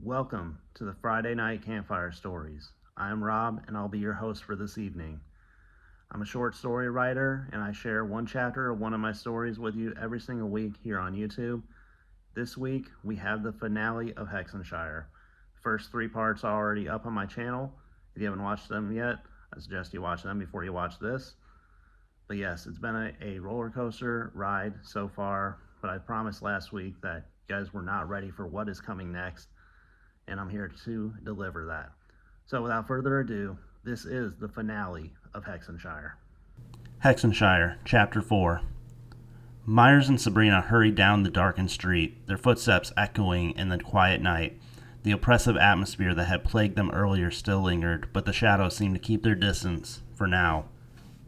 Welcome to the Friday Night Campfire Stories. I'm Rob, and I'll be your host for this evening. I'm a short story writer, and I share one chapter of one of my stories with you every single week here on YouTube. This week, we have the finale of Hexenshire. First three parts are already up on my channel. If you haven't watched them yet, I suggest you watch them before you watch this. But yes, it's been a roller coaster ride so far, but I promised last week that you guys were not ready for what is coming next, and I'm here to deliver that. So without further ado, this is the finale of Hexenshire. Hexenshire, Chapter 4. Myers and Sabrina hurried down the darkened street, their footsteps echoing in the quiet night. The oppressive atmosphere that had plagued them earlier still lingered, but the shadows seemed to keep their distance, for now.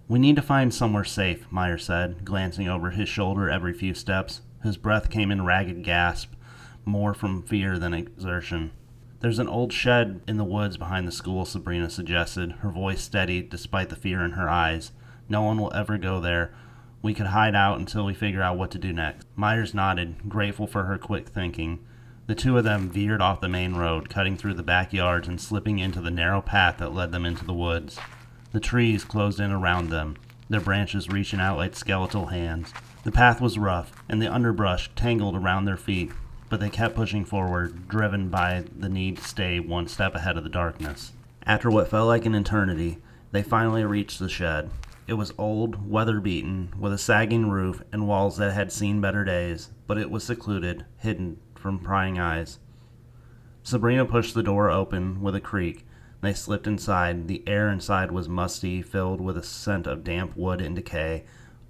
"We need to find somewhere safe," Myers said, glancing over his shoulder every few steps. His breath came in ragged gasps, more from fear than exertion. "There's an old shed in the woods behind the school," Sabrina suggested, her voice steady despite the fear in her eyes. "No one will ever go there. We could hide out until we figure out what to do next." Myers nodded, grateful for her quick thinking. The two of them veered off the main road, cutting through the backyards and slipping into the narrow path that led them into the woods. The trees closed in around them, their branches reaching out like skeletal hands. The path was rough, and the underbrush tangled around their feet, but they kept pushing forward, driven by the need to stay one step ahead of the darkness. After what felt like an eternity, they finally reached the shed. It was old, weather-beaten, with a sagging roof and walls that had seen better days, but it was secluded, hidden from prying eyes. Sabrina pushed the door open with a creak. They slipped inside. The air inside was musty, filled with a scent of damp wood and decay,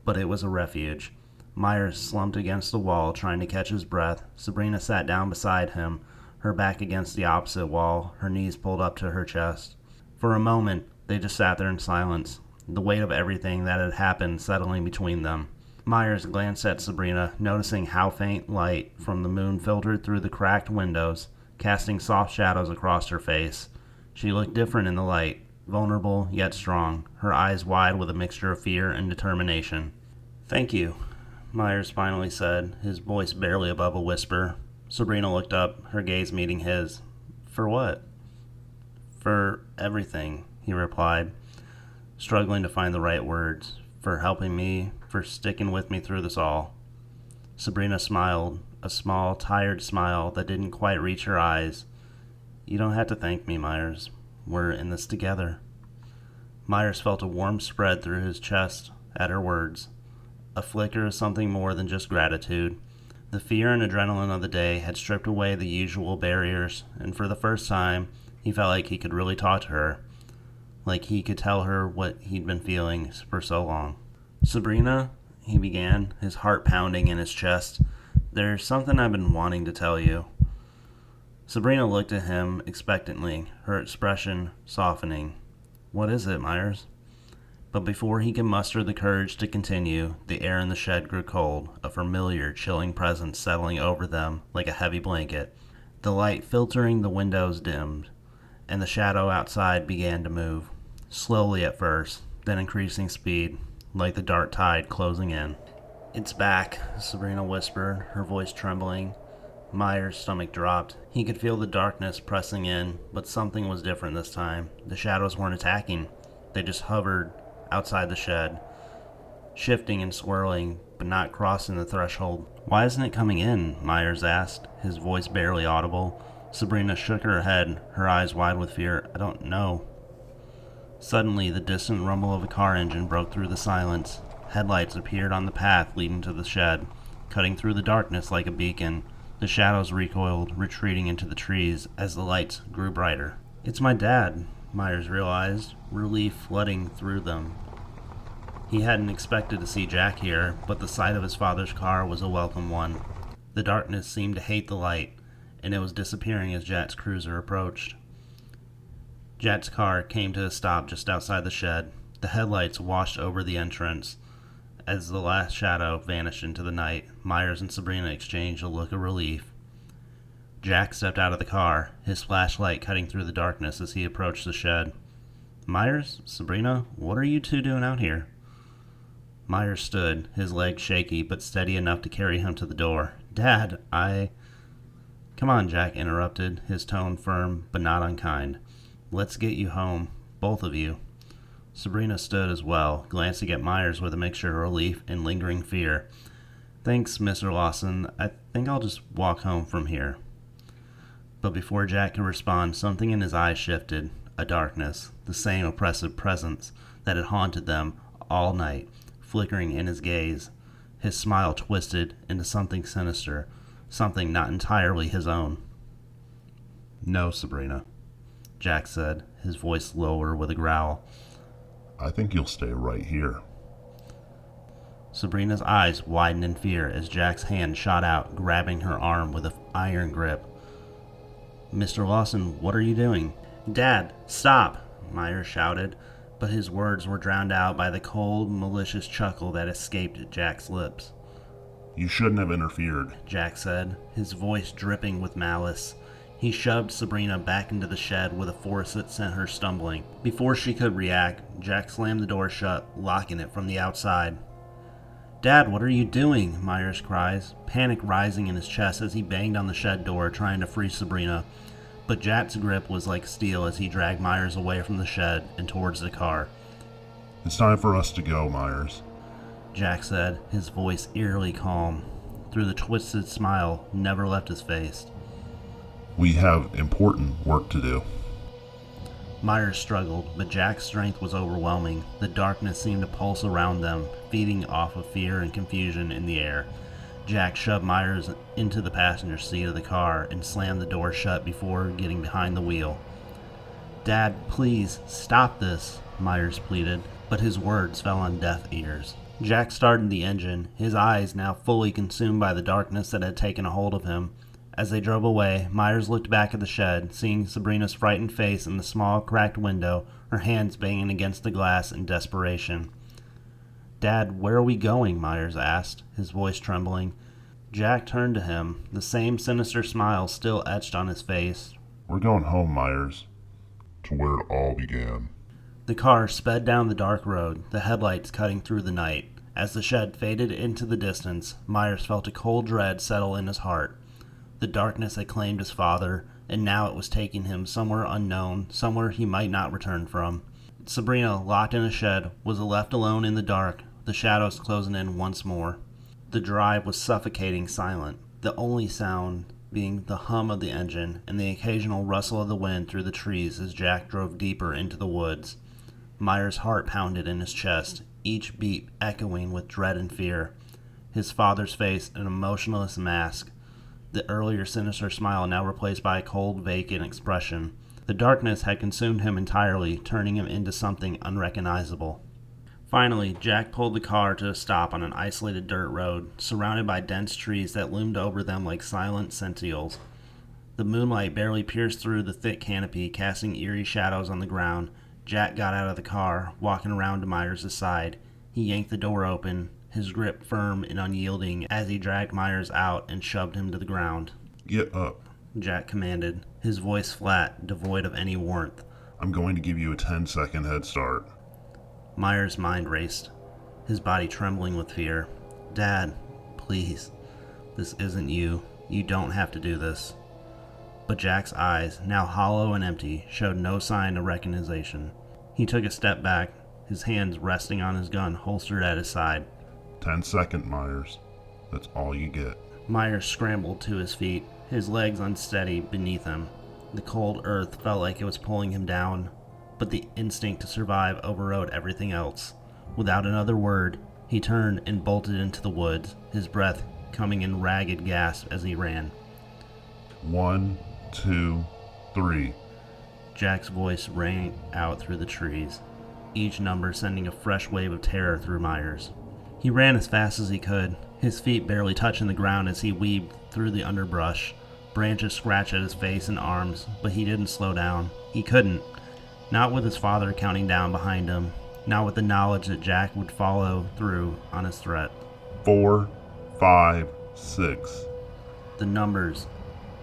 but it was a refuge. Myers slumped against the wall, trying to catch his breath. Sabrina sat down beside him, her back against the opposite wall, her knees pulled up to her chest. For a moment, they just sat there in silence, the weight of everything that had happened settling between them. Myers glanced at Sabrina, noticing how faint light from the moon filtered through the cracked windows, casting soft shadows across her face. She looked different in the light, vulnerable yet strong, her eyes wide with a mixture of fear and determination. "Thank you," Myers finally said, his voice barely above a whisper. Sabrina looked up, her gaze meeting his. "For what?" "For everything," he replied, struggling to find the right words. "For helping me, for sticking with me through this all." Sabrina smiled, a small, tired smile that didn't quite reach her eyes. "You don't have to thank me, Myers. We're in this together." Myers felt a warmth spread through his chest at her words, a flicker of something more than just gratitude. The fear and adrenaline of the day had stripped away the usual barriers, and for the first time, he felt like he could really talk to her, like he could tell her what he'd been feeling for so long. "Sabrina," he began, his heart pounding in his chest, "there's something I've been wanting to tell you." Sabrina looked at him expectantly, her expression softening. "What is it, Myers?" But before he could muster the courage to continue, the air in the shed grew cold, a familiar, chilling presence settling over them like a heavy blanket. The light filtering the windows dimmed, and the shadow outside began to move, slowly at first, then increasing speed, like the dark tide closing in. "It's back," Sabrina whispered, her voice trembling. Myers' stomach dropped. He could feel the darkness pressing in, but something was different this time. The shadows weren't attacking. They just hovered outside the shed, shifting and swirling, but not crossing the threshold. "Why isn't it coming in?" Myers asked, his voice barely audible. Sabrina shook her head, her eyes wide with fear. "I don't know." Suddenly, the distant rumble of a car engine broke through the silence. Headlights appeared on the path leading to the shed, cutting through the darkness like a beacon. The shadows recoiled, retreating into the trees as the lights grew brighter. "It's my dad," Myers realized, relief flooding through them. He hadn't expected to see Jack here, but the sight of his father's car was a welcome one. The darkness seemed to hate the light, and it was disappearing as Jack's cruiser approached. Jack's car came to a stop just outside the shed. The headlights washed over the entrance. As the last shadow vanished into the night, Myers and Sabrina exchanged a look of relief. Jack stepped out of the car, his flashlight cutting through the darkness as he approached the shed. "Myers, Sabrina, what are you two doing out here?" Myers stood, his legs shaky but steady enough to carry him to the door. "Dad, "Come on," Jack interrupted, his tone firm but not unkind. "Let's get you home, both of you." Sabrina stood as well, glancing at Myers with a mixture of relief and lingering fear. "Thanks, Mr. Lawson. I think I'll just walk home from here." But before Jack could respond, something in his eyes shifted. A darkness, the same oppressive presence that had haunted them all night, flickering in his gaze. His smile twisted into something sinister, something not entirely his own. "No, Sabrina," Jack said, his voice lower with a growl. "I think you'll stay right here." Sabrina's eyes widened in fear as Jack's hand shot out, grabbing her arm with an iron grip. "Mr. Lawson, what are you doing?" "Dad, stop!" Myers shouted, but his words were drowned out by the cold, malicious chuckle that escaped Jack's lips. "You shouldn't have interfered," Jack said, his voice dripping with malice. He shoved Sabrina back into the shed with a force that sent her stumbling. Before she could react, Jack slammed the door shut, locking it from the outside. "Dad, what are you doing?" Myers cries, panic rising in his chest as he banged on the shed door, trying to free Sabrina. But Jack's grip was like steel as he dragged Myers away from the shed and towards the car. "It's time for us to go, Myers," Jack said, his voice eerily calm. Through the twisted smile never left his face. "We have important work to do." Myers struggled, but Jack's strength was overwhelming. The darkness seemed to pulse around them, feeding off of fear and confusion in the air. Jack shoved Myers into the passenger seat of the car and slammed the door shut before getting behind the wheel. "Dad, please, stop this," Myers pleaded, but his words fell on deaf ears. Jack started the engine, his eyes now fully consumed by the darkness that had taken a hold of him. As they drove away, Myers looked back at the shed, seeing Sabrina's frightened face in the small, cracked window, her hands banging against the glass in desperation. "Dad, where are we going?" Myers asked, his voice trembling. Jack turned to him, the same sinister smile still etched on his face. "We're going home, Myers, to where it all began." The car sped down the dark road, the headlights cutting through the night. As the shed faded into the distance, Myers felt a cold dread settle in his heart. The darkness had claimed his father, and now it was taking him somewhere unknown, somewhere he might not return from. Sabrina, locked in a shed, was left alone in the dark, the shadows closing in once more. The drive was suffocating silent, the only sound being the hum of the engine and the occasional rustle of the wind through the trees as Jack drove deeper into the woods. Myers' heart pounded in his chest, each beat echoing with dread and fear. His father's face an emotionless mask, the earlier sinister smile now replaced by a cold, vacant expression. The darkness had consumed him entirely, turning him into something unrecognizable. Finally, Jack pulled the car to a stop on an isolated dirt road, surrounded by dense trees that loomed over them like silent sentinels. The moonlight barely pierced through the thick canopy, casting eerie shadows on the ground. Jack got out of the car, walking around to Myers' side. He yanked the door open, his grip firm and unyielding as he dragged Myers out and shoved him to the ground. "Get up," Jack commanded, his voice flat, devoid of any warmth. "I'm going to give you a 10-second head start." Myers' mind raced, his body trembling with fear. "Dad, please. This isn't you. You don't have to do this." But Jack's eyes, now hollow and empty, showed no sign of recognition. He took a step back, his hands resting on his gun holstered at his side. 10-second, Myers. That's all you get." Myers scrambled to his feet, his legs unsteady beneath him. The cold earth felt like it was pulling him down, but the instinct to survive overrode everything else. Without another word, he turned and bolted into the woods, his breath coming in ragged gasps as he ran. 1, 2, 3. Jack's voice rang out through the trees, each number sending a fresh wave of terror through Myers. He ran as fast as he could, his feet barely touching the ground as he weaved through the underbrush. Branches scratched at his face and arms, but he didn't slow down. He couldn't. Not with his father counting down behind him, not with the knowledge that Jack would follow through on his threat. 4, 5, 6. The numbers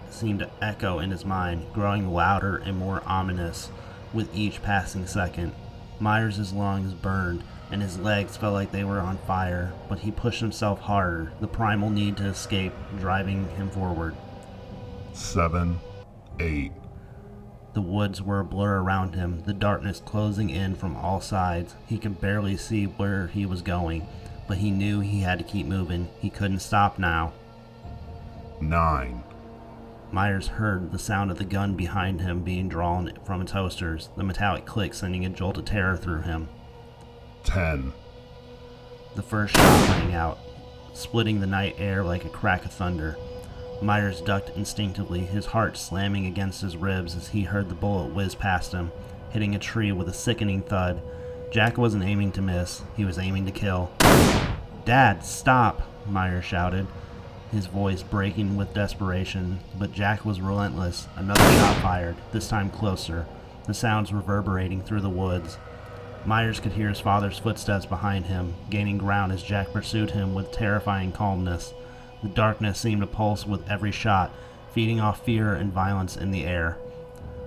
seemed to echo in his mind, growing louder and more ominous with each passing second. Myers' lungs burned, and his legs felt like they were on fire, but he pushed himself harder, the primal need to escape driving him forward. 7, 8. The woods were a blur around him, the darkness closing in from all sides. He could barely see where he was going, but he knew he had to keep moving. He couldn't stop now. 9. Myers heard the sound of the gun behind him being drawn from its holsters, the metallic click sending a jolt of terror through him. 10. The first shot rang out, splitting the night air like a crack of thunder. Myers ducked instinctively, his heart slamming against his ribs as he heard the bullet whiz past him, hitting a tree with a sickening thud. Jack wasn't aiming to miss, he was aiming to kill. "Dad, stop!" Myers shouted, his voice breaking with desperation, but Jack was relentless. Another shot fired, this time closer, the sounds reverberating through the woods. Myers could hear his father's footsteps behind him, gaining ground as Jack pursued him with terrifying calmness. The darkness seemed to pulse with every shot, feeding off fear and violence in the air.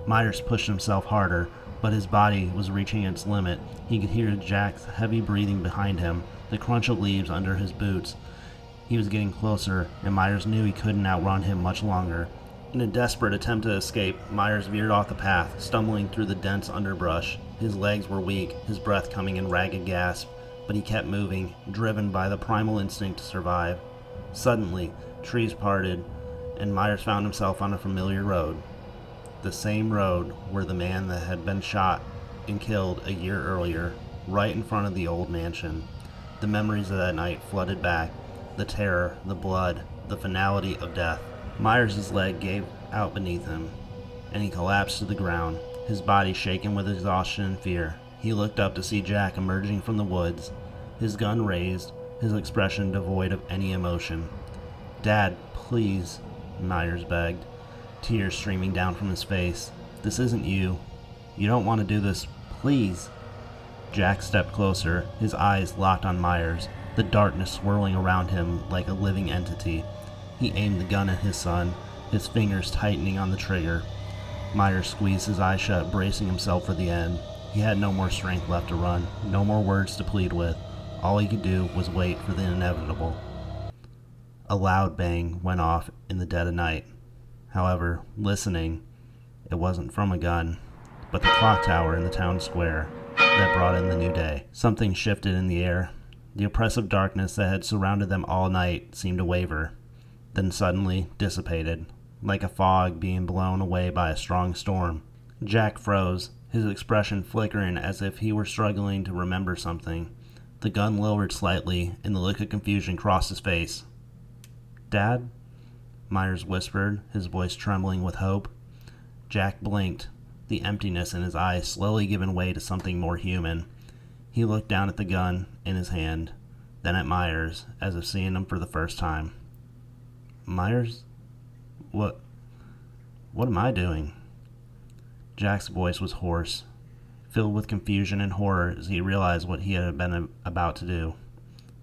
Myers pushed himself harder, but his body was reaching its limit. He could hear Jack's heavy breathing behind him, the crunch of leaves under his boots. He was getting closer, and Myers knew he couldn't outrun him much longer. In a desperate attempt to escape, Myers veered off the path, stumbling through the dense underbrush. His legs were weak, his breath coming in ragged gasps, but he kept moving, driven by the primal instinct to survive. Suddenly, trees parted, and Myers found himself on a familiar road. The same road where the man that had been shot and killed a year earlier, right in front of the old mansion. The memories of that night flooded back, the terror, the blood, the finality of death. Myers' leg gave out beneath him, and he collapsed to the ground, his body shaken with exhaustion and fear. He looked up to see Jack emerging from the woods, his gun raised, his expression devoid of any emotion. "Dad, please," Myers begged, tears streaming down from his face. "This isn't you. You don't want to do this. Please." Jack stepped closer, his eyes locked on Myers, the darkness swirling around him like a living entity. He aimed the gun at his son, his fingers tightening on the trigger. Myers squeezed his eyes shut, bracing himself for the end. He had no more strength left to run, no more words to plead with. All he could do was wait for the inevitable. A loud bang went off in the dead of night. However, listening, it wasn't from a gun, but the clock tower in the town square that brought in the new day. Something shifted in the air. The oppressive darkness that had surrounded them all night seemed to waver, then suddenly dissipated, like a fog being blown away by a strong storm. Jack froze, his expression flickering as if he were struggling to remember something. The gun lowered slightly, and the look of confusion crossed his face. "Dad?" Myers whispered, his voice trembling with hope. Jack blinked, the emptiness in his eyes slowly giving way to something more human. He looked down at the gun in his hand, then at Myers, as if seeing him for the first time. "Myers? What am I doing?" Jack's voice was hoarse, filled with confusion and horror as he realized what he had been about to do.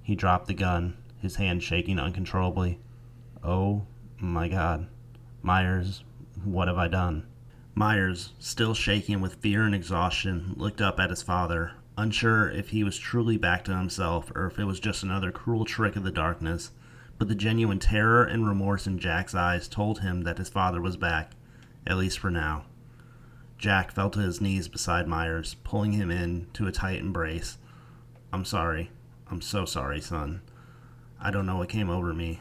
He dropped the gun, his hand shaking uncontrollably. "Oh my God. Myers, what have I done?" Myers, still shaking with fear and exhaustion, looked up at his father, unsure if he was truly back to himself or if it was just another cruel trick of the darkness. But the genuine terror and remorse in Jack's eyes told him that his father was back, at least for now. Jack fell to his knees beside Myers, pulling him in to a tight embrace. "I'm sorry. I'm so sorry, son. I don't know what came over me.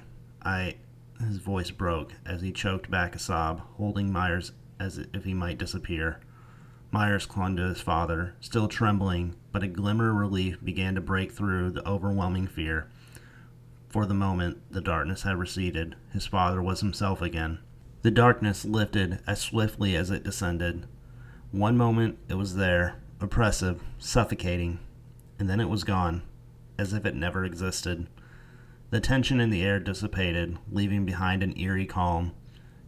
His voice broke as he choked back a sob, holding Myers as if he might disappear. Myers clung to his father, still trembling, but a glimmer of relief began to break through the overwhelming fear. For the moment, the darkness had receded. His father was himself again. The darkness lifted as swiftly as it descended. One moment it was there, oppressive, suffocating, and then it was gone, as if it never existed. The tension in the air dissipated, leaving behind an eerie calm.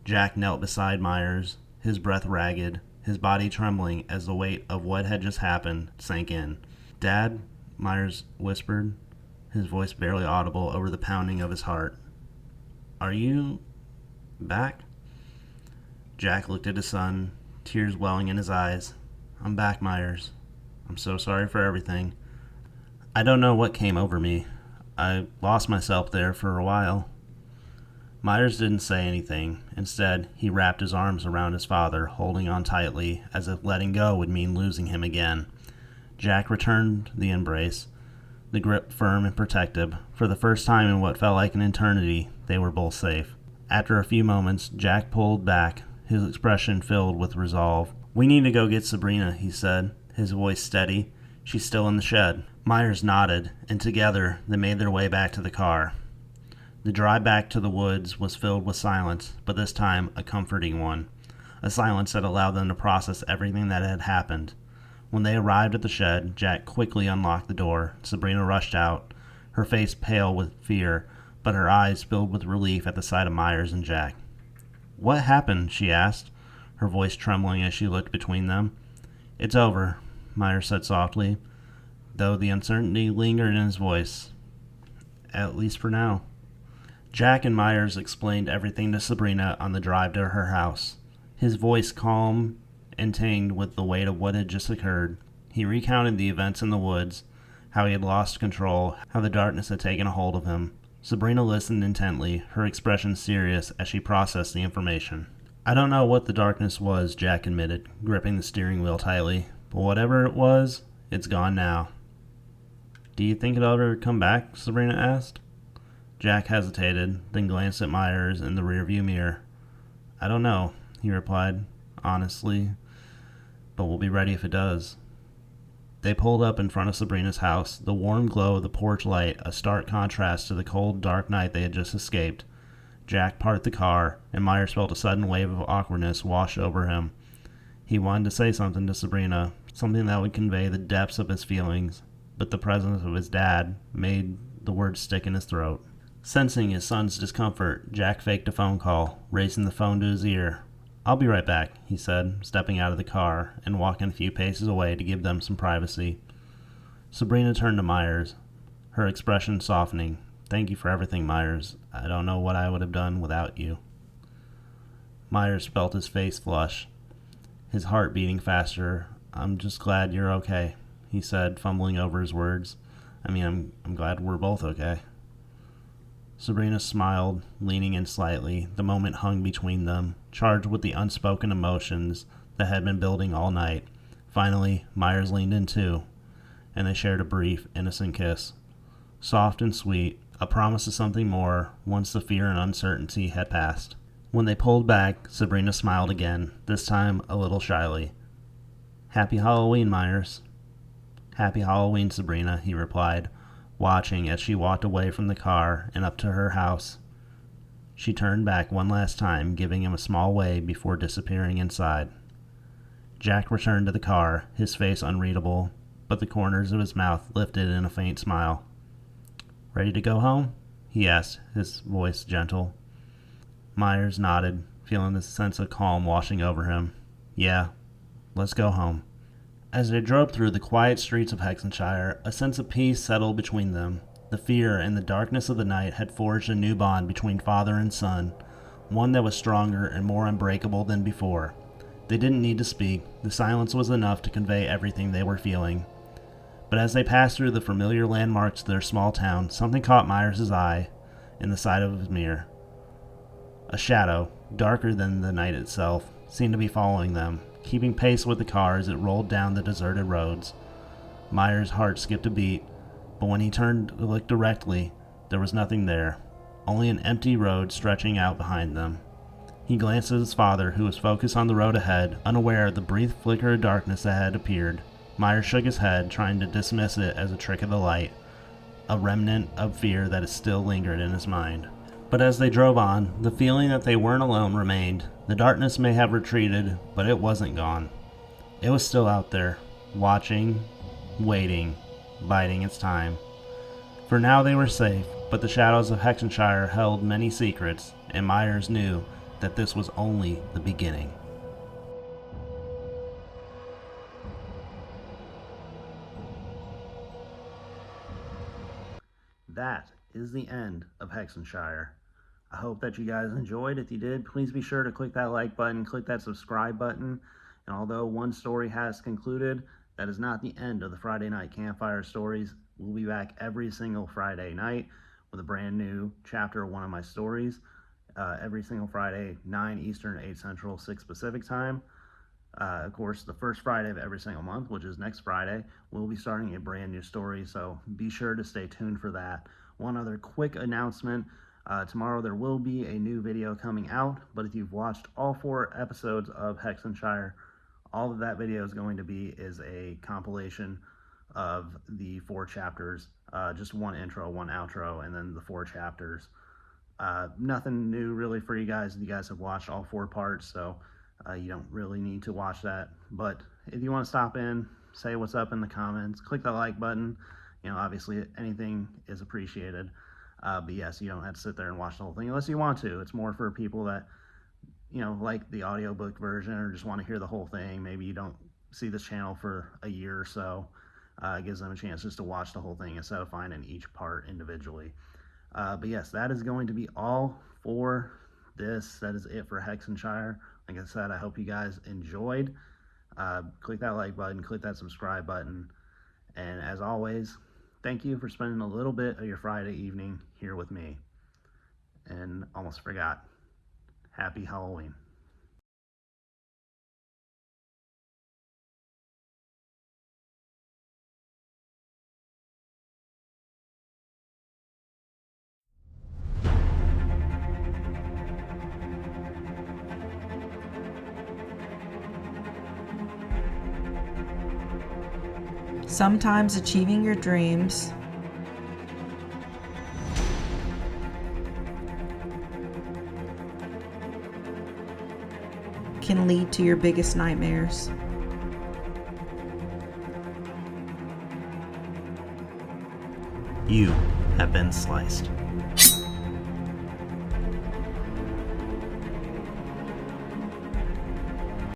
Jack knelt beside Myers, his breath ragged, his body trembling as the weight of what had just happened sank in. "Dad?" Myers whispered, his voice barely audible over the pounding of his heart. "Are you back?" Jack looked at his son, tears welling in his eyes. "I'm back, Myers. I'm so sorry for everything. I don't know what came over me. I lost myself there for a while." Myers didn't say anything. Instead, he wrapped his arms around his father, holding on tightly, as if letting go would mean losing him again. Jack returned the embrace, the grip firm and protective. For the first time in what felt like an eternity, they were both safe. After a few moments, Jack pulled back, his expression filled with resolve. "We need to go get Sabrina," he said, his voice steady. "She's still in the shed." Myers nodded, and together they made their way back to the car. The drive back to the woods was filled with silence, but this time a comforting one. A silence that allowed them to process everything that had happened. When they arrived at the shed, Jack quickly unlocked the door. Sabrina rushed out, her face pale with fear, but her eyes filled with relief at the sight of Myers and Jack. "What happened?" she asked, her voice trembling as she looked between them. "It's over," Myers said softly, though the uncertainty lingered in his voice. "At least for now." Jack and Myers explained everything to Sabrina on the drive to her house, his voice calm and tinged with the weight of what had just occurred. He recounted the events in the woods, how he had lost control, how the darkness had taken a hold of him. Sabrina listened intently, her expression serious as she processed the information. "I don't know what the darkness was," Jack admitted, gripping the steering wheel tightly, "but whatever it was, it's gone now." "Do you think it'll ever come back?" Sabrina asked. Jack hesitated, then glanced at Myers in the rearview mirror. "I don't know," he replied, honestly, "but we'll be ready if it does." They pulled up in front of Sabrina's house, the warm glow of the porch light a stark contrast to the cold, dark night they had just escaped. Jack parked the car, and Myers felt a sudden wave of awkwardness wash over him. He wanted to say something to Sabrina, something that would convey the depths of his feelings, but the presence of his dad made the words stick in his throat. Sensing his son's discomfort, Jack faked a phone call, raising the phone to his ear. "I'll be right back," he said, stepping out of the car and walking a few paces away to give them some privacy. Sabrina turned to Myers, her expression softening. "Thank you for everything, Myers. I don't know what I would have done without you." Myers felt his face flush, his heart beating faster. "I'm just glad you're okay," he said, fumbling over his words. I'm glad we're both okay." Sabrina smiled, leaning in slightly. The moment hung between them, charged with the unspoken emotions that had been building all night. Finally, Myers leaned in too, and they shared a brief, innocent kiss. Soft and sweet, a promise of something more once the fear and uncertainty had passed. When they pulled back, Sabrina smiled again, this time a little shyly. "Happy Halloween, Myers." "Happy Halloween, Sabrina," he replied, watching as she walked away from the car and up to her house. She turned back one last time, giving him a small wave before disappearing inside. Jack returned to the car, his face unreadable, but the corners of his mouth lifted in a faint smile. "Ready to go home?" he asked, his voice gentle. Myers nodded, feeling the sense of calm washing over him. "Yeah, let's go home." As they drove through the quiet streets of Hexenshire, a sense of peace settled between them. The fear and the darkness of the night had forged a new bond between father and son, one that was stronger and more unbreakable than before. They didn't need to speak. The silence was enough to convey everything they were feeling. But as they passed through the familiar landmarks of their small town, something caught Myers' eye in the side of his mirror. A shadow, darker than the night itself, seemed to be following them, keeping pace with the car as it rolled down the deserted roads. Myers' heart skipped a beat, but when he turned to look directly, there was nothing there, only an empty road stretching out behind them. He glanced at his father, who was focused on the road ahead, unaware of the brief flicker of darkness that had appeared. Myers shook his head, trying to dismiss it as a trick of the light, a remnant of fear that still lingered in his mind. But as they drove on, the feeling that they weren't alone remained. The darkness may have retreated, but it wasn't gone. It was still out there, watching, waiting, biding its time. For now they were safe, but the shadows of Hexenshire held many secrets, and Myers knew that this was only the beginning. That is the end of Hexenshire. I hope that you guys enjoyed. If you did, please be sure to click that like button, click that subscribe button. And although one story has concluded, that is not the end of the Friday Night Campfire Stories. We'll be back every single Friday night with a brand new chapter of one of my stories. every single Friday, 9 Eastern, 8 Central, 6 Pacific time. Of course, the first Friday of every single month, which is next Friday, we'll be starting a brand new story, so be sure to stay tuned for that. One other quick announcement, tomorrow there will be a new video coming out, but if you've watched all 4 episodes of Hexenshire, all of that video is going to be is a compilation of the 4 chapters, just one intro, one outro, and then the 4 chapters. Nothing new really for you guys. You guys have watched all 4 parts, so you don't really need to watch that. But if you want to stop in, say what's up in the comments, click that like button. Obviously anything is appreciated. But yes, you don't have to sit there and watch the whole thing unless you want to. It's more for people that, like the audiobook version or just want to hear the whole thing. Maybe you don't see this channel for a year or so. It gives them a chance just to watch the whole thing instead of finding each part individually. But yes, that is going to be all for this. That is it for Hexenshire. Like I said, I hope you guys enjoyed. Click that like button, click that subscribe button. And as always, thank you for spending a little bit of your Friday evening here with me. And almost forgot, happy Halloween. Sometimes achieving your dreams can lead to your biggest nightmares. You have been sliced.